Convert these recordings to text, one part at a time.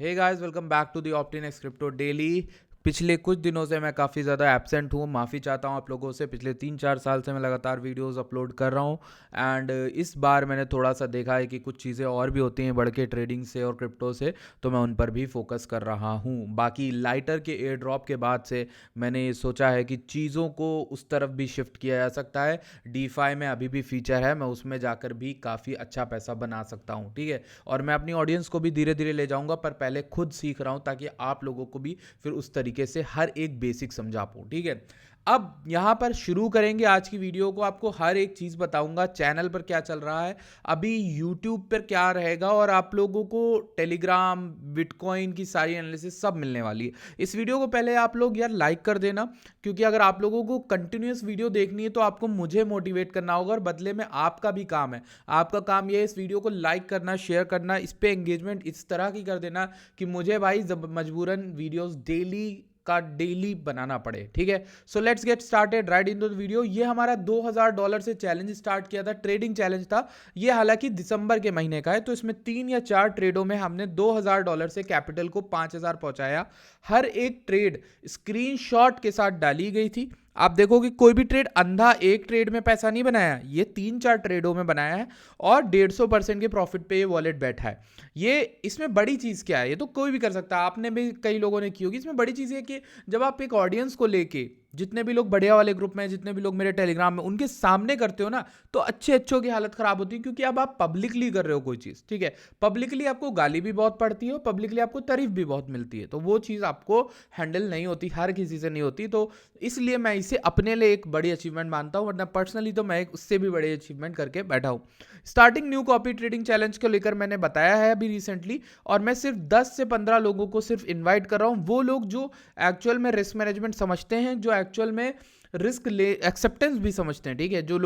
Hey guys, welcome back to the Optinex crypto daily. पिछले कुछ दिनों से मैं काफ़ी ज़्यादा एब्सेंट हूँ, माफ़ी चाहता हूँ आप लोगों से। पिछले 3-4 साल से मैं लगातार वीडियोस अपलोड कर रहा हूँ एंड इस बार मैंने थोड़ा सा देखा है कि कुछ चीज़ें और भी होती हैं बढ़ के ट्रेडिंग से और क्रिप्टो से, तो मैं उन पर भी फोकस कर रहा हूँ। बाकी लाइटर के एयर ड्रॉप के बाद से मैंने ये सोचा है कि चीज़ों को उस तरफ भी शिफ्ट किया जा सकता है। डीफाई में अभी भी फीचर है, मैं उसमें जाकर भी काफ़ी अच्छा पैसा बना सकता हूँ, ठीक है। और मैं अपनी ऑडियंस को भी धीरे धीरे ले जाऊँगा, पर पहले खुद सीख रहा हूँ ताकि आप लोगों को भी फिर उस तरीके से हर एक बेसिक समझा पाऊँ, ठीक है। अब यहाँ पर शुरू करेंगे आज की वीडियो को। आपको हर एक चीज़ बताऊंगा, चैनल पर क्या चल रहा है, अभी यूट्यूब पर क्या रहेगा, और आप लोगों को टेलीग्राम, बिटकॉइन की सारी एनालिसिस सब मिलने वाली है। इस वीडियो को पहले आप लोग यार लाइक कर देना, क्योंकि अगर आप लोगों को कंटिन्यूस वीडियो देखनी है तो आपको मुझे मोटिवेट करना होगा, और बदले में आपका भी काम है। आपका काम ये है इस वीडियो को लाइक करना, शेयर करना, इस पे एंगेजमेंट इस तरह की कर देना कि मुझे भाई मजबूरन वीडियोस डेली बनाना पड़े, ठीक है। So let's get started right in the video. ये हमारा $2000 से चैलेंज स्टार्ट किया था, ट्रेडिंग चैलेंज था ये। हालांकि दिसंबर के महीने का है, तो इसमें 3 या 4 ट्रेडों में हमने $2000 से कैपिटल को 5000 पहुंचाया। हर एक ट्रेड स्क्रीनशॉट के साथ डाली गई थी। आप देखो कि कोई भी ट्रेड अंधा एक ट्रेड में पैसा नहीं बनाया, ये 3-4 ट्रेडों में बनाया है, और 150% के प्रॉफिट पे ये वॉलेट बैठा है। ये इसमें बड़ी चीज़ क्या है, ये तो कोई भी कर सकता है, आपने भी कई लोगों ने की होगी। इसमें बड़ी चीज़ है कि जब आप एक ऑडियंस को लेके, जितने भी लोग बढ़िया वाले ग्रुप में, जितने भी लोग मेरे टेलीग्राम में, उनके सामने करते हो ना, तो अच्छे अच्छों की हालत खराब होती है, क्योंकि अब आप पब्लिकली कर रहे हो कोई चीज़, ठीक है। पब्लिकली आपको गाली भी बहुत पड़ती है और पब्लिकली आपको तारीफ भी बहुत मिलती है, तो वो चीज़ आपको हैंडल नहीं होती, हर किसी से नहीं होती। तो इसलिए मैं इसे अपने लिए एक बड़ी अचीवमेंट मानता हूँ, वरना पर्सनली तो मैं एक उससे भी बड़ी अचीवमेंट करके बैठा हूँ। Starting new copy trading challenge को लेकर मैंने बताया है अभी रिसेंटली, और मैं सिर्फ 10 से 15 लोगों को सिर्फ इन्वाइट कर रहा हूँ, वो लोग जो एक्चुअल में रिस्क मैनेजमेंट समझते हैं, जो एक्चुअल में रिस्क ले एक्सेप्टेंस भी समझते हैं, ठीक है। जो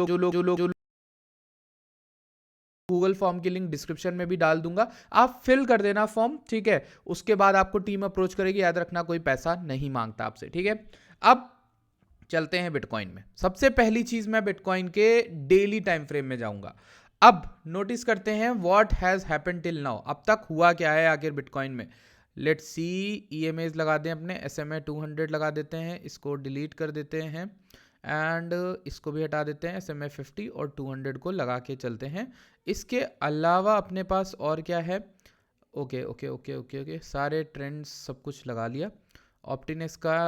गूगल फॉर्म की लिंक डिस्क्रिप्शन में भी डाल दूंगा, आप फिल कर देना फॉर्म, ठीक है। उसके बाद आपको टीम अप्रोच करेगी, याद रखना कोई पैसा नहीं मांगता आपसे, ठीक है। अब चलते हैं बिटकॉइन में। सबसे पहली चीज, मैं बिटकॉइन के डेली टाइम फ्रेम में जाऊंगा। अब नोटिस करते हैं what has happened till now, अब तक हुआ क्या है आखिर बिटकॉइन में। लेट्स सी, ईएमएज लगा दें अपने, SMA 200 लगा देते हैं, इसको डिलीट कर देते हैं, एंड इसको भी हटा देते हैं। SMA 50 और 200 को लगा के चलते हैं। इसके अलावा अपने पास और क्या है? Okay okay okay okay okay, सारे ट्रेंड्स सब कुछ लगा लिया ऑप्टिनेक्स का,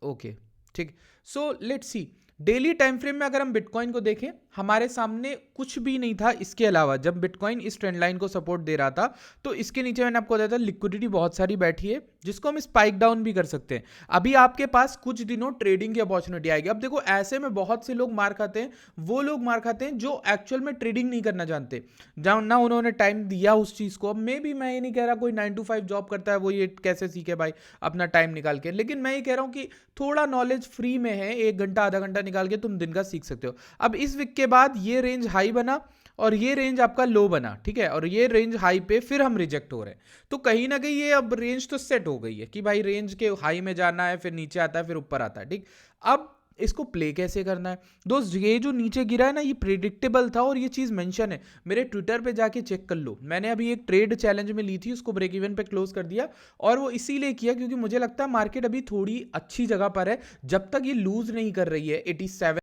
ओके, ठीक। So let's see, daily time frame में अगर हम बिटकॉइन को देखें, हमारे सामने कुछ भी नहीं था इसके अलावा। जब बिटकॉइन इस ट्रेंड लाइन को सपोर्ट दे रहा था, तो इसके नीचे मैंने आपको बताया था लिक्विडिटी बहुत सारी बैठी है, जिसको हम स्पाइक डाउन भी कर सकते हैं। अभी आपके पास कुछ दिनों ट्रेडिंग की अपॉर्चुनिटी आएगी। अब देखो, ऐसे में बहुत से लोग मार खाते हैं, वो लोग मार खाते हैं जो एक्चुअल में ट्रेडिंग नहीं करना जानते, जहाँ ना उन्होंने टाइम दिया उस चीज़ को। अब मैं ये नहीं कह रहा कोई 9 to 5 जॉब करता है वो ये कैसे सीखे भाई अपना टाइम निकाल के, लेकिन मैं ये कह रहा हूँ कि थोड़ा नॉलेज फ्री में है, 1 घंटा आधा घंटा निकाल के तुम दिन का सीख सकते हो। अब इस वीक के बाद ये रेंज हाई बना और ये रेंज आपका लो बना, ठीक है, और ये रेंज हाई पे फिर हम रिजेक्ट हो रहे हैं, तो कहीं ना कहीं ये अब रेंज तो सेट हो गई है कि भाई रेंज के हाई में जाना है, फिर नीचे आता है, फिर ऊपर आता है, ठीक। अब इसको प्ले कैसे करना है दोस्त? ये जो नीचे गिरा है ना, ये प्रिडिक्टेबल था, और ये चीज़ मेंशन है मेरे ट्विटर पे, जाके चेक कर लो। मैंने अभी एक ट्रेड चैलेंज में ली थी, उसको ब्रेक इवन पे क्लोज कर दिया, और वो इसीलिए किया क्योंकि मुझे लगता है मार्केट अभी थोड़ी अच्छी जगह पर है। जब तक ये लूज नहीं कर रही है 87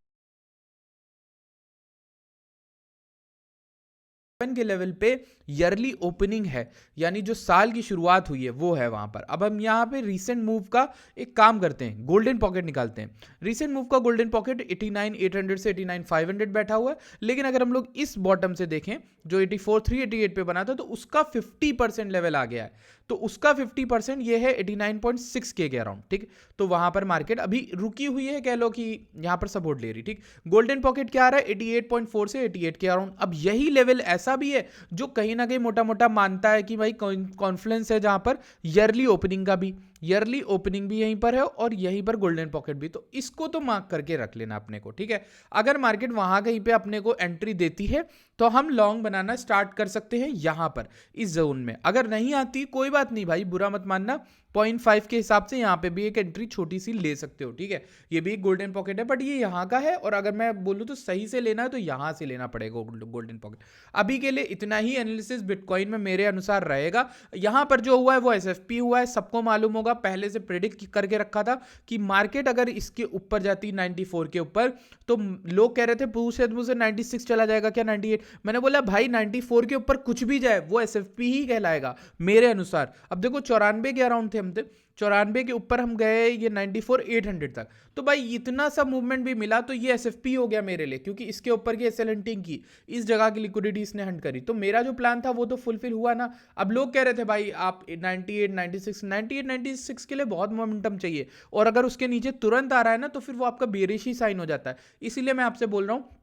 के लेवल पे, ईयरली ओपनिंग है, यानी जो साल की शुरुआत हुई है वो है वहां पर। अब हम यहाँ पे रीसेंट मूव का एक काम करते हैं, गोल्डन पॉकेट निकालते हैं। रीसेंट मूव का गोल्डन पॉकेट 89,800 से 89,500 बैठा हुआ है, लेकिन अगर हम लोग इस बॉटम से देखें जो 84,388 पे बना था, तो उसका 50% लेवल आ गया है। तो उसका 50% ये है 89.6 के अराउंड, ठीक। तो वहां पर मार्केट अभी रुकी हुई है, कह लो कि यहां पर सपोर्ट ले रही, ठीक। गोल्डन पॉकेट क्या आ रहा है? 88.4 से 88 के अराउंड। अब यही लेवल ऐसा भी है जो कहीं ना कहीं मोटा मोटा मानता है कि भाई कॉन्फ्लुएंस है, जहां पर ईयरली ओपनिंग का भी, ईयरली ओपनिंग भी यहीं पर है और यहीं पर गोल्डन पॉकेट भी, तो इसको तो मार्क करके रख लेना अपने को, ठीक है। अगर मार्केट वहां कहीं पे अपने को एंट्री देती है तो हम लॉन्ग बनाना स्टार्ट कर सकते हैं यहां पर इस जोन में। अगर नहीं आती कोई बात नहीं भाई, बुरा मत मानना, 0.5 के हिसाब से यहाँ पे भी एक एंट्री छोटी सी ले सकते हो, ठीक है। ये भी एक गोल्डन पॉकेट है बट ये यहाँ का है, और अगर मैं बोलूँ तो सही से लेना है तो यहाँ से लेना पड़ेगा गोल्डन पॉकेट। अभी के लिए इतना ही एनालिसिस बिटकॉइन में मेरे अनुसार रहेगा। यहाँ पर जो हुआ है वो एसएफपी हुआ है, सबको मालूम होगा, पहले से प्रेडिक्ट करके रखा था कि मार्केट अगर इसके ऊपर जाती 94 के ऊपर, तो लोग कह रहे थे पूछे मुझसे 96 चला जाएगा क्या, 98। मैंने बोला भाई 94 के ऊपर कुछ भी जाए वो एसएफपी ही कहलाएगा मेरे अनुसार। अब देखो 94 के अराउंड थे हम थे, 94 के ऊपर हम गए ये 94,800 तक, तो भाई इतना सा मूवमेंट भी मिला तो ये एसएफपी हो गया मेरे लिए, क्योंकि इसके ऊपर की एसएल हंटिंग की, इस जगह की लिक्विडिटी इसने हंट करी, तो मेरा जो प्लान था वो तो फुलफिल हुआ ना। अब लोग कह रहे थे भाई आप 98 96 के लिए बहुत मोमेंटम चाहिए, और अगर उसके नीचे तुरंत आ रहा है ना तो फिर वो आपका बेरिश ही साइन हो जाता है। इसीलिए मैं आपसे बोल रहा हूँ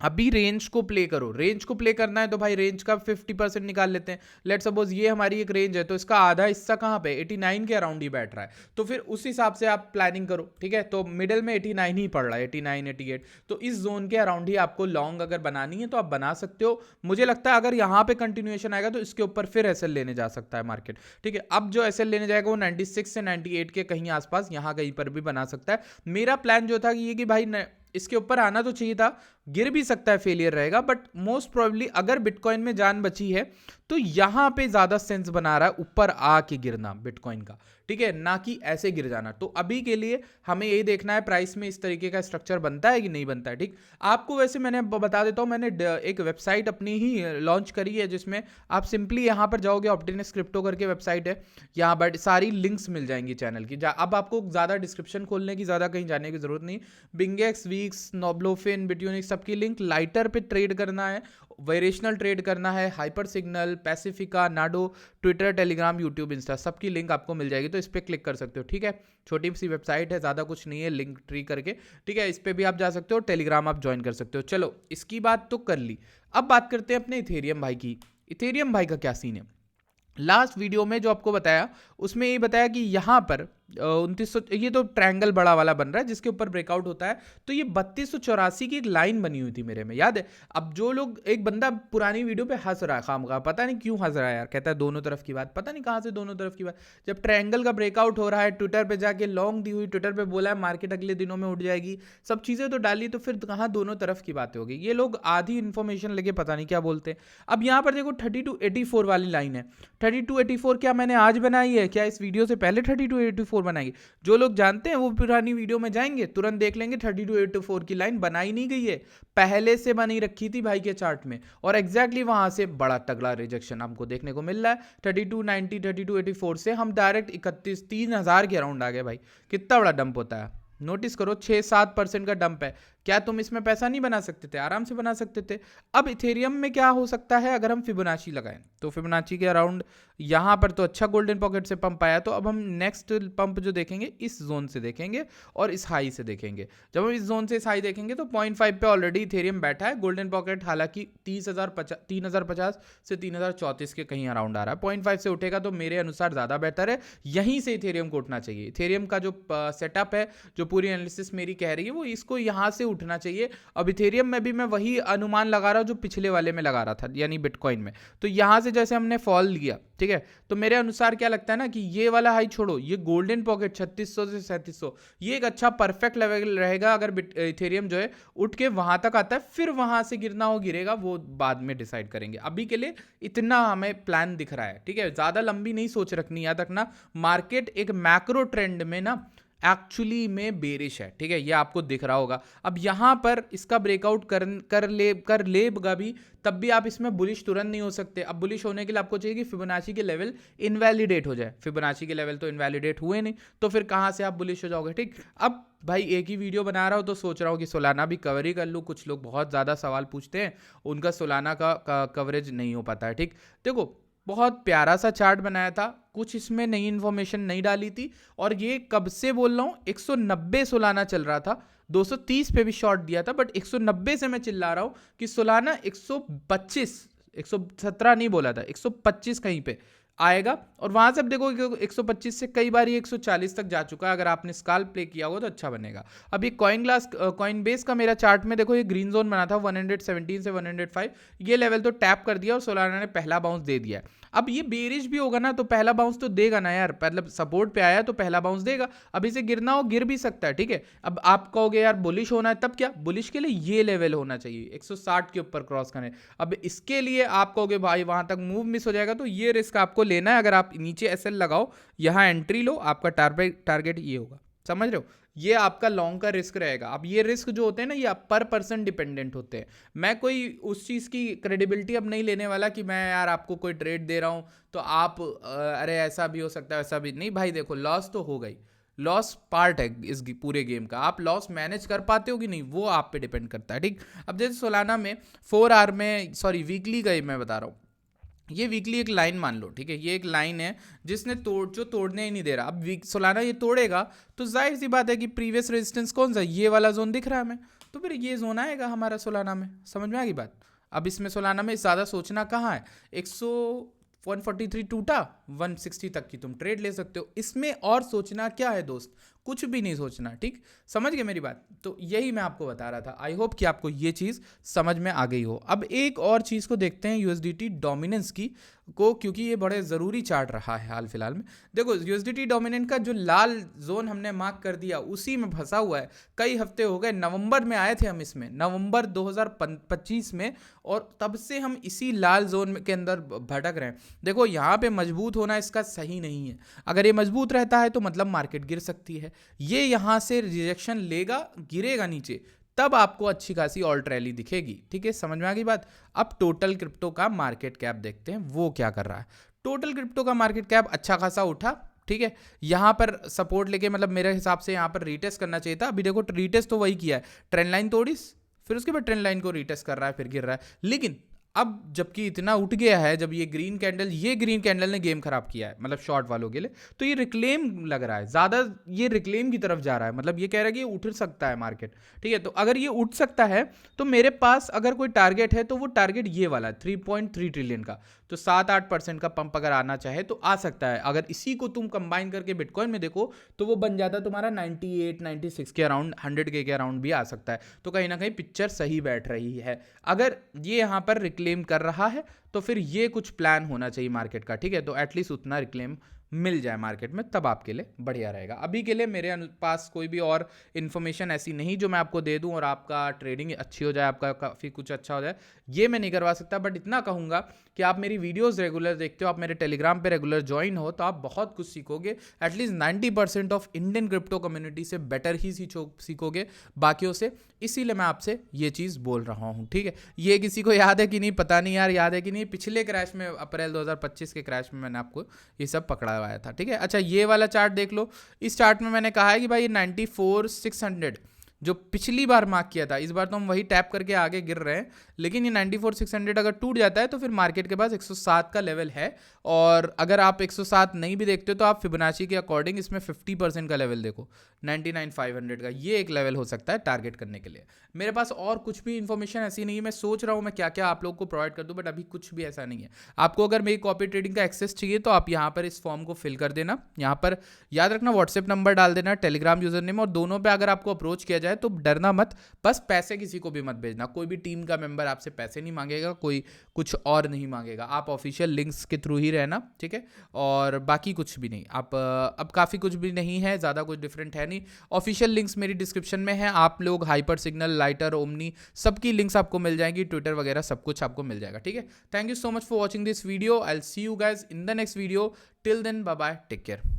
अभी रेंज को प्ले करो। रेंज को प्ले करना है तो भाई रेंज का 50% निकाल लेते हैं। लेट सपोज ये हमारी एक रेंज है, तो इसका आधा हिस्सा कहाँ पे 89 के अराउंड ही बैठ रहा है, तो फिर उस हिसाब से आप प्लानिंग करो, ठीक है। तो मिडिल में 89 ही पड़ रहा है, 89 88, तो इस जोन के अराउंड ही आपको लॉन्ग अगर बनानी है तो आप बना सकते हो। मुझे लगता है अगर यहाँ पे कंटिन्यूएशन आएगा तो इसके ऊपर फिर एसएल लेने जा सकता है मार्केट, ठीक है। अब जो एसएल लेने जाएगा वो 96 से 98 के कहीं आसपास यहाँ कहीं पर भी बना सकता है। मेरा प्लान जो था ये कि भाई इसके ऊपर आना तो चाहिए था, गिर भी सकता है, फेलियर रहेगा, बट मोस्ट प्रोबेबली अगर बिटकॉइन में जान बची है तो यहां पे ज्यादा सेंस बना रहा है ऊपर आके गिरना बिटकॉइन का, ठीक है, ना कि ऐसे गिर जाना। तो अभी के लिए हमें यही देखना है प्राइस में इस तरीके का स्ट्रक्चर बनता है कि नहीं बनता है, ठीक। आपको वैसे मैंने बता देता हूं, मैंने एक वेबसाइट अपनी ही लॉन्च करी है जिसमें आप सिंपली यहां पर जाओगे, ऑप्टिनस क्रिप्टो करके वेबसाइट है, यहाँ पर सारी लिंक्स मिल जाएंगी चैनल की। अब आपको ज्यादा डिस्क्रिप्शन खोलने की, ज्यादा कहीं जाने की जरूरत नहीं। बिंगेक्स, वीक्स, नोब्लोफिन, बिटयूनिक्स सबकी लिंक, लाइटर पे ट्रेड करना है, वेरिएशनल ट्रेड करना है, हाइपर सिग्नल, पैसिफिका, नाडो, ट्विटर, टेलीग्राम, यूट्यूब, इंस्टा, सबकी लिंक आपको मिल जाएगी, तो इस पर क्लिक कर सकते हो, ठीक है। छोटी सी वेबसाइट है, ज़्यादा कुछ नहीं है, लिंक ट्री करके, ठीक है, इस पर भी आप जा सकते हो, टेलीग्राम आप ज्वाइन कर सकते हो। चलो इसकी बात तो कर ली, अब बात करते हैं अपने इथेरियम भाई की। इथेरियम भाई का क्या सीन है? लास्ट वीडियो में जो आपको बताया उसमें ये बताया कि यहाँ पर 2900, ये तो ट्रायंगल बड़ा वाला बन रहा है जिसके ऊपर ब्रेकआउट होता है, तो ये 3284 की एक लाइन बनी हुई थी मेरे में, याद है। अब जो लोग, एक बंदा पुरानी वीडियो पे हंस रहा है खामखा, पता नहीं क्यों हंस रहा है यार, कहता है दोनों तरफ की बात, पता नहीं कहाँ से दोनों तरफ की बात। जब ट्रायंगल का ब्रेकआउट हो रहा है, ट्विटर पे जाके लॉन्ग दी हुई, ट्विटर पे बोला है मार्केट अगले दिनों में उठ जाएगी, सब चीज़ें तो डाली, तो फिर कहाँ दोनों तरफ की बातें होगी। ये लोग आधी इन्फॉर्मेशन लेके पता नहीं क्या बोलते हैं। अब यहाँ पर देखो 3284 वाली लाइन है, 3284 क्या मैंने आज बनाई है क्या? इस वीडियो से पहले 3284 बनाई? जो लोग जानते हैं वो पुरानी वीडियो में जाएंगे, तुरंत देख लेंगे 3284 की लाइन बनाई नहीं गई है, पहले से बनी रखी थी भाई के चार्ट में, और एग्जैक्टली वहां से बड़ा तगड़ा रिजेक्शन हमको देखने को मिल रहा है। 3290, 3284 से हम डायरेक्ट 3000 के अराउंड आ गए भाई। कितना बड़ा डंप होता है, नोटिस करो, 6-7% का डंप है। क्या तुम इसमें पैसा नहीं बना सकते थे? आराम से बना सकते थे। अब इथेरियम में क्या हो सकता है अगर हम फिबोनाची लगाएं, तो फिबोनाची के अराउंड यहाँ पर तो अच्छा गोल्डन पॉकेट से पंप आया, तो अब हम नेक्स्ट पंप जो देखेंगे इस जोन से देखेंगे और इस हाई से देखेंगे। जब हम इस जोन से इस हाई देखेंगे तो 0.5 पे ऑलरेडी इथेरियम बैठा है, गोल्डन पॉकेट हालांकि 3050 से 3034 के कहीं अराउंड आ रहा है, 0.5 से उठेगा तो मेरे अनुसार ज़्यादा बेहतर है, यहीं से इथेरियम को उठना चाहिए। इथेरियम का जो सेटअप है, जो पूरी एनालिसिस मेरी कह रही है, वो इसको यहाँ से उठना चाहिए। अब इथेरियम में भी मैं वही अनुमान लगा रहा हूँ जो पिछले वाले में लगा रहा था, यानी बिटकॉइन में। तो यहाँ से जैसे हमने फॉल लिया, ठीक है, तो मेरे अनुसार क्या लगता है ना कि ये वाला हाई छोड़ो, ये गोल्डन पॉकेट 3600 से 3700 ये एक अच्छा परफेक्ट लेवल रहेगा। अगर इथेरियम जो है उठ के वहां तक आता है, फिर वहां से गिरना हो गिरेगा, वो बाद में डिसाइड करेंगे। अभी के लिए इतना हमें प्लान दिख रहा है, ठीक है, ज्यादा लंबी नहीं सोच रखनी। याद रखना मार्केट एक मैक्रो ट्रेंड में ना एक्चुअली में बेरिश है, ठीक है, ये आपको दिख रहा होगा। अब यहाँ पर इसका ब्रेकआउट कर लेगा भी, तब भी आप इसमें बुलिश तुरंत नहीं हो सकते। अब बुलिश होने के लिए आपको चाहिए कि फिबोनाची के लेवल इनवैलिडेट हो जाए। फिबोनाची के लेवल तो इनवैलिडेट हुए नहीं, तो फिर कहाँ से आप बुलिश हो जाओगे, ठीक। अब भाई एक ही वीडियो बना रहा हूँ तो सोच रहा हूँ कि सोलाना भी कवर ही कर लूँ। कुछ लोग बहुत ज़्यादा सवाल पूछते हैं, उनका सोलाना का कवरेज नहीं हो पाता है, ठीक। देखो बहुत प्यारा सा चार्ट बनाया था, कुछ इसमें नई इन्फॉर्मेशन नहीं डाली थी, और ये कब से बोल रहा हूँ 190 सोलाना चल रहा था, 230 पे भी शॉर्ट दिया था, बट 190 से मैं चिल्ला रहा हूँ कि सोलाना 125, 117 नहीं बोला था, 125 कहीं पे आएगा और वहां से अब देखो 125 से कई बार ये 140 तक जा चुका है। अगर आपने स्काल्प प्ले किया होगा तो अच्छा बनेगा। अब ये कॉइन बेस का मेरा चार्ट में देखो ये ग्रीन जोन बना था 117 से 105, ये लेवल तो टैप कर दिया और सोलाना ने पहला बाउंस दे दिया है। अब ये बेरिश भी होगा ना तो पहला बाउंस तो देगा ना यार, मतलब सपोर्ट पे आया तो पहला बाउंस देगा। अब इसे गिरना हो गिर भी सकता है, ठीक है। अब आप कहोगे यार बुलिश होना है, तब क्या, बुलिश के लिए ये लेवल होना चाहिए 160 के ऊपर क्रॉस करें। अब इसके लिए आप कहोगे भाई वहां तक मूव मिस हो जाएगा, तो ये रिस्क आपको लेना है। अगर आप नीचे एसएल लगाओ, यहां एंट्री लो, आपका टारगेट ये होगा, समझ रहे हो, ये आपका लॉन्ग का रिस्क रहेगा। अब ये रिस्क जो होते हैं ना ये पर पर्सन डिपेंडेंट होते हैं। मैं कोई उस चीज़ की क्रेडिबिलिटी अब नहीं लेने वाला कि मैं यार आपको कोई ट्रेड दे रहा हूँ तो आप अरे ऐसा भी हो सकता है वैसा भी नहीं। भाई देखो लॉस तो हो गई, लॉस पार्ट है इस पूरे गेम का। आप लॉस मैनेज कर पाते हो कि नहीं वो आप पे डिपेंड करता है, ठीक। अब जैसे सोलाना में 4 आवर में, सॉरी वीकली का ही मैं बता रहा हूँ, ये वीकली एक लाइन मान लो, ठीक है, ये एक लाइन है जिसने जो तोड़ने ही नहीं दे रहा। अब सोलाना ये तोड़ेगा तो जाहिर सी बात है कि प्रीवियस रेजिस्टेंस कौन सा, ये वाला जोन दिख रहा है हमें, तो फिर ये जोन आएगा हमारा सोलाना में। समझ में आ गई बात। अब इसमें सोलाना में ज़्यादा सोचना कहाँ है, 143 टूटा, 160 तक की तुम ट्रेड ले सकते हो। इसमें और सोचना क्या है दोस्त, कुछ भी नहीं सोचना, ठीक। समझ गए मेरी बात। तो यही मैं आपको बता रहा था। आई होप कि आपको ये चीज़ समझ में आ गई हो। अब एक और चीज़ को देखते हैं यूएसडीटी डोमिनेंस की को, क्योंकि ये बड़े ज़रूरी चार्ट रहा है हाल फिलहाल में। देखो यूएसडीटी डोमिनेंट का जो लाल जोन हमने मार्क कर दिया उसी में फंसा हुआ है। कई हफ्ते हो गए, नवंबर में आए थे हम इसमें, नवंबर 2025 में, और तब से हम इसी लाल जोन के अंदर भटक रहे हैं। देखो यहाँ पे मजबूत होना इसका सही नहीं है। अगर ये मजबूत रहता है तो मतलब मार्केट गिर सकती है। ये यहाँ से रिजेक्शन लेगा, गिरेगा नीचे, तब आपको अच्छी खासी ऑल्ट रैली दिखेगी, ठीक है। समझ में आ गई बात। अब टोटल क्रिप्टो का मार्केट कैप देखते हैं वो क्या कर रहा है। टोटल क्रिप्टो का मार्केट कैप अच्छा खासा उठा, ठीक है। यहाँ पर सपोर्ट लेके, मतलब मेरे हिसाब से यहाँ पर रीटेस्ट करना चाहिए था। अभी देखो रीटेस्ट तो वही किया है, ट्रेंड लाइन तोड़ी, फिर उसके बाद ट्रेंड लाइन को रीटेस्ट कर रहा है, फिर गिर रहा है। लेकिन अब जबकि इतना उठ गया है, जब ये ग्रीन कैंडल ने गेम खराब किया है, मतलब शॉर्ट वालों के लिए, तो ये रिक्लेम लग रहा है ज़्यादा, ये रिक्लेम की तरफ जा रहा है। मतलब ये कह रहा है कि ये उठ सकता है मार्केट, ठीक है। तो अगर ये उठ सकता है तो मेरे पास अगर कोई टारगेट है तो वो टारगेट ये वाला 3.3 ट्रिलियन का, तो 7-8% का पंप अगर आना चाहे तो आ सकता है। अगर इसी को तुम कंबाइन करके बिटकॉइन में देखो तो वो बन जाता तुम्हारा 98-96 के अराउंड, 100K के अराउंड भी आ सकता है। तो कहीं ना कहीं पिक्चर सही बैठ रही है। अगर ये यहाँ पर रिक्लेम कर रहा है तो फिर ये कुछ प्लान होना चाहिए मार्केट का, ठीक है। तो एटलीस्ट उतना रिक्लेम मिल जाए मार्केट में, तब आपके लिए बढ़िया रहेगा। अभी के लिए मेरे पास कोई भी और इन्फॉर्मेशन ऐसी नहीं जो मैं आपको दे दूं और आपका ट्रेडिंग अच्छी हो जाए, आपका काफ़ी कुछ अच्छा हो जाए, ये मैं नहीं करवा सकता। बट इतना कहूँगा कि आप मेरी वीडियोस रेगुलर देखते हो, आप मेरे टेलीग्राम पे रेगुलर ज्वाइन हो, तो आप बहुत कुछ सीखोगे। At least 90% of Indian crypto community से बेटर ही सीखोगे बाकियों से। इसीलिए मैं आपसे ये चीज़ बोल रहा हूँ, ठीक है। ये किसी को याद है कि नहीं पता नहीं यार, याद है कि नहीं, पिछले क्रैश में, अप्रैल 2025 के क्रैश में मैंने आपको ये सब पकड़ाया था, ठीक है। अच्छा ये वाला चार्ट देख लो। इस चार्ट में मैंने कहा है कि भाई 94,600 जो पिछली बार मार्क किया था, इस बार तो हम वही टैप करके आगे गिर रहे हैं, लेकिन ये 94,600 अगर टूट जाता है तो फिर मार्केट के पास 107 का लेवल है। और अगर आप 107 नहीं भी देखते तो आप फिबोनाची के अकॉर्डिंग इसमें 50% का लेवल देखो, 99,500 का, ये एक लेवल हो सकता है टारगेट करने के लिए। मेरे पास और कुछ भी इन्फॉर्मेशन ऐसी नहीं है, मैं सोच रहा हूँ मैं क्या क्या आप लोग को प्रोवाइड कर दूँ, बट अभी कुछ भी ऐसा नहीं है। आपको अगर मेरी कॉपी ट्रेडिंग का एक्सेस चाहिए तो आप यहाँ पर इस फॉर्म को फिल कर देना, यहाँ पर याद रखना व्हाट्सएप नंबर डाल देना, टेलीग्राम यूजर नेम, और दोनों पे अगर आपको अप्रोच किया जाए तो डरना मत, बस पैसे किसी को भी मत भेजना। कोई भी टीम का मेंबर आपसे पैसे नहीं मांगेगा, कोई कुछ और नहीं मांगेगा। आप ऑफिशियल लिंक्स के थ्रू ही रहना, ठीक है। और बाकी कुछ भी नहीं। आप अब काफ़ी कुछ भी नहीं है, ज़्यादा कुछ डिफरेंट है नहीं। ऑफिशियल लिंक्स मेरी डिस्क्रिप्शन में है, आप लोग हाइपर सिग्नल, लाइटर, ओमनी, सबकी लिंक्स आपको मिल जाएंगी, ट्विटर वगैरह सब कुछ आपको मिल जाएगा, ठीक है। Thank you so much for watching this video. I will see you guys in the next video. Till then bye bye, take care.